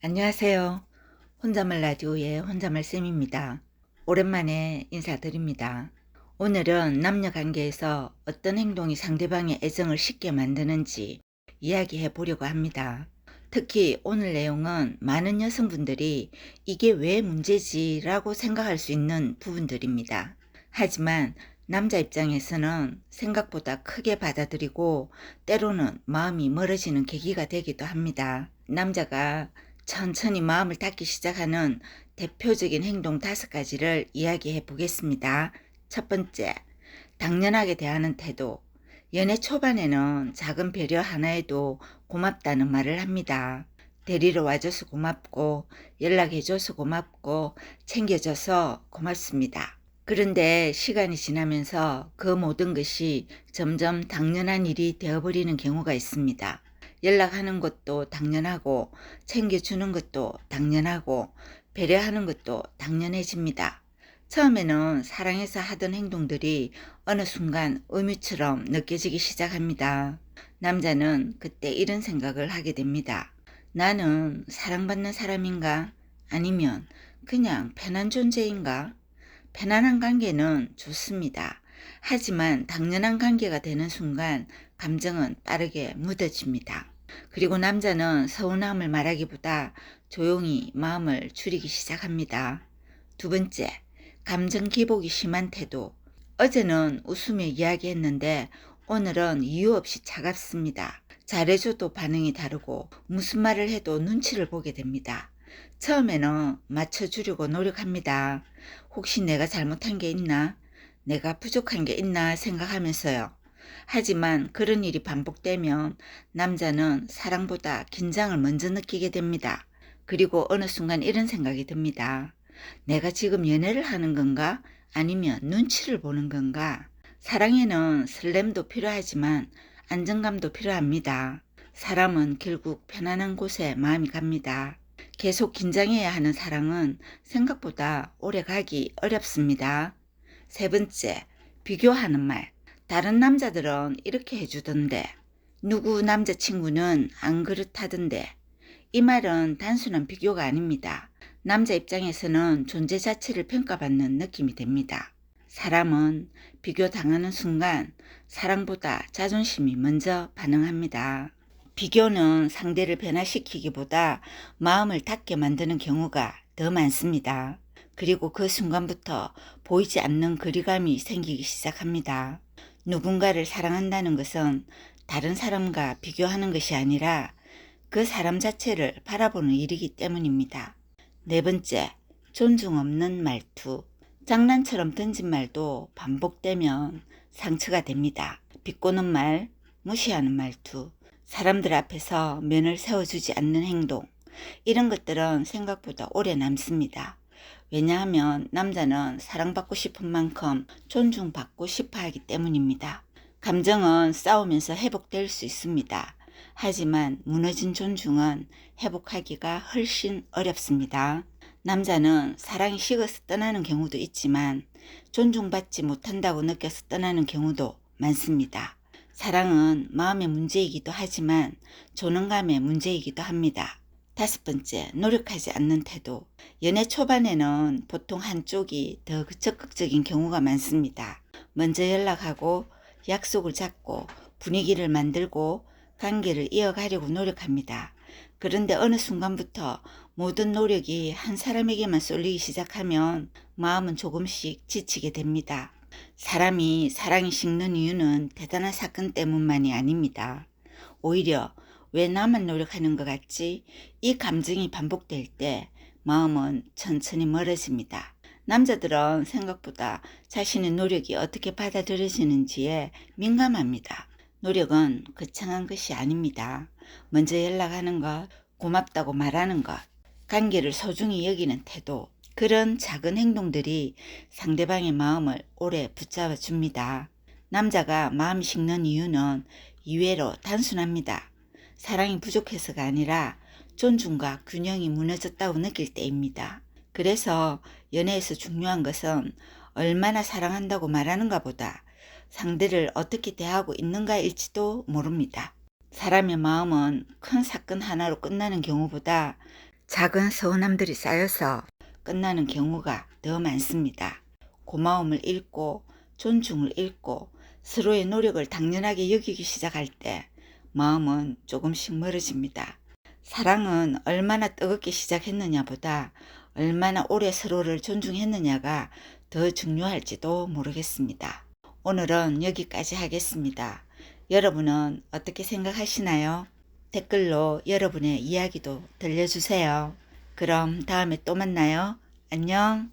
안녕하세요. 혼자말 라디오의 혼자말 쌤입니다. 오랜만에 인사드립니다. 오늘은 남녀 관계에서 어떤 행동이 상대방의 애정을 식게 만드는지 이야기해 보려고 합니다. 특히 오늘 내용은 많은 여성분들이 이게 왜 문제지라고 생각할 수 있는 부분들입니다. 하지만 남자 입장에서는 생각보다 크게 받아들이고 때로는 마음이 멀어지는 계기가 되기도 합니다. 남자가 천천히 마음을 닫기 시작하는 대표적인 행동 5가지를 이야기해 보겠습니다. 첫 번째, 당연하게 대하는 태도. 연애 초반에는 작은 배려 하나에도 고맙다는 말을 합니다. 데리러 와줘서 고맙고, 연락해줘서 고맙고, 챙겨줘서 고맙습니다. 그런데 시간이 지나면서 그 모든 것이 점점 당연한 일이 되어버리는 경우가 있습니다. 연락하는 것도 당연하고 챙겨주는 것도 당연하고 배려하는 것도 당연해집니다. 처음에는 사랑해서 하던 행동들이 어느 순간 의무처럼 느껴지기 시작합니다. 남자는 그때 이런 생각을 하게 됩니다. 나는 사랑받는 사람인가? 아니면 그냥 편한 존재인가? 편안한 관계는 좋습니다. 하지만 당연한 관계가 되는 순간 감정은 빠르게 묻어집니다. 그리고 남자는 서운함을 말하기보다 조용히 마음을 줄이기 시작합니다. 두 번째, 감정 기복이 심한 태도. 어제는 웃으며 이야기했는데 오늘은 이유 없이 차갑습니다. 잘해줘도 반응이 다르고 무슨 말을 해도 눈치를 보게 됩니다. 처음에는 맞춰주려고 노력합니다. 혹시 내가 잘못한 게 있나? 내가 부족한 게 있나 생각하면서요. 하지만 그런 일이 반복되면 남자는 사랑보다 긴장을 먼저 느끼게 됩니다. 그리고 어느 순간 이런 생각이 듭니다. 내가 지금 연애를 하는 건가? 아니면 눈치를 보는 건가? 사랑에는 설렘도 필요하지만 안정감도 필요합니다. 사람은 결국 편안한 곳에 마음이 갑니다. 계속 긴장해야 하는 사랑은 생각보다 오래 가기 어렵습니다. 세 번째, 비교하는 말. 다른 남자들은 이렇게 해주던데, 누구 남자친구는 안 그렇다던데. 이 말은 단순한 비교가 아닙니다. 남자 입장에서는 존재 자체를 평가받는 느낌이 됩니다. 사람은 비교당하는 순간 사랑보다 자존심이 먼저 반응합니다. 비교는 상대를 변화시키기보다 마음을 닫게 만드는 경우가 더 많습니다. 그리고 그 순간부터 보이지 않는 거리감이 생기기 시작합니다. 누군가를 사랑한다는 것은 다른 사람과 비교하는 것이 아니라 그 사람 자체를 바라보는 일이기 때문입니다. 네 번째, 존중 없는 말투. 장난처럼 던진 말도 반복되면 상처가 됩니다. 비꼬는 말, 무시하는 말투, 사람들 앞에서 면을 세워주지 않는 행동, 이런 것들은 생각보다 오래 남습니다. 왜냐하면 남자는 사랑받고 싶은 만큼 존중받고 싶어 하기 때문입니다. 감정은 싸우면서 회복될 수 있습니다. 하지만 무너진 존중은 회복하기가 훨씬 어렵습니다. 남자는 사랑이 식어서 떠나는 경우도 있지만 존중받지 못한다고 느껴서 떠나는 경우도 많습니다. 사랑은 마음의 문제이기도 하지만 존엄감의 문제이기도 합니다. 다섯 번째, 노력하지 않는 태도. 연애 초반에는 보통 한쪽이 더 적극적인 경우가 많습니다. 먼저 연락하고 약속을 잡고 분위기를 만들고 관계를 이어가려고 노력합니다. 그런데 어느 순간부터 모든 노력이 한 사람에게만 쏠리기 시작하면 마음은 조금씩 지치게 됩니다. 사람이 사랑이 식는 이유는 대단한 사건 때문만이 아닙니다. 오히려 왜 나만 노력하는 것 같지? 이 감정이 반복될 때 마음은 천천히 멀어집니다. 남자들은 생각보다 자신의 노력이 어떻게 받아들여지는지에 민감합니다. 노력은 거창한 것이 아닙니다. 먼저 연락하는 것, 고맙다고 말하는 것, 관계를 소중히 여기는 태도, 그런 작은 행동들이 상대방의 마음을 오래 붙잡아 줍니다. 남자가 마음이 식는 이유는 이외로 단순합니다. 사랑이 부족해서가 아니라 존중과 균형이 무너졌다고 느낄 때입니다. 그래서 연애에서 중요한 것은 얼마나 사랑한다고 말하는가 보다 상대를 어떻게 대하고 있는가일지도 모릅니다. 사람의 마음은 큰 사건 하나로 끝나는 경우보다 작은 서운함들이 쌓여서 끝나는 경우가 더 많습니다. 고마움을 잃고 존중을 잃고 서로의 노력을 당연하게 여기기 시작할 때 마음은 조금씩 멀어집니다. 사랑은 얼마나 뜨겁게 시작했느냐보다 얼마나 오래 서로를 존중했느냐가 더 중요할지도 모르겠습니다. 오늘은 여기까지 하겠습니다. 여러분은 어떻게 생각하시나요? 댓글로 여러분의 이야기도 들려주세요. 그럼 다음에 또 만나요. 안녕.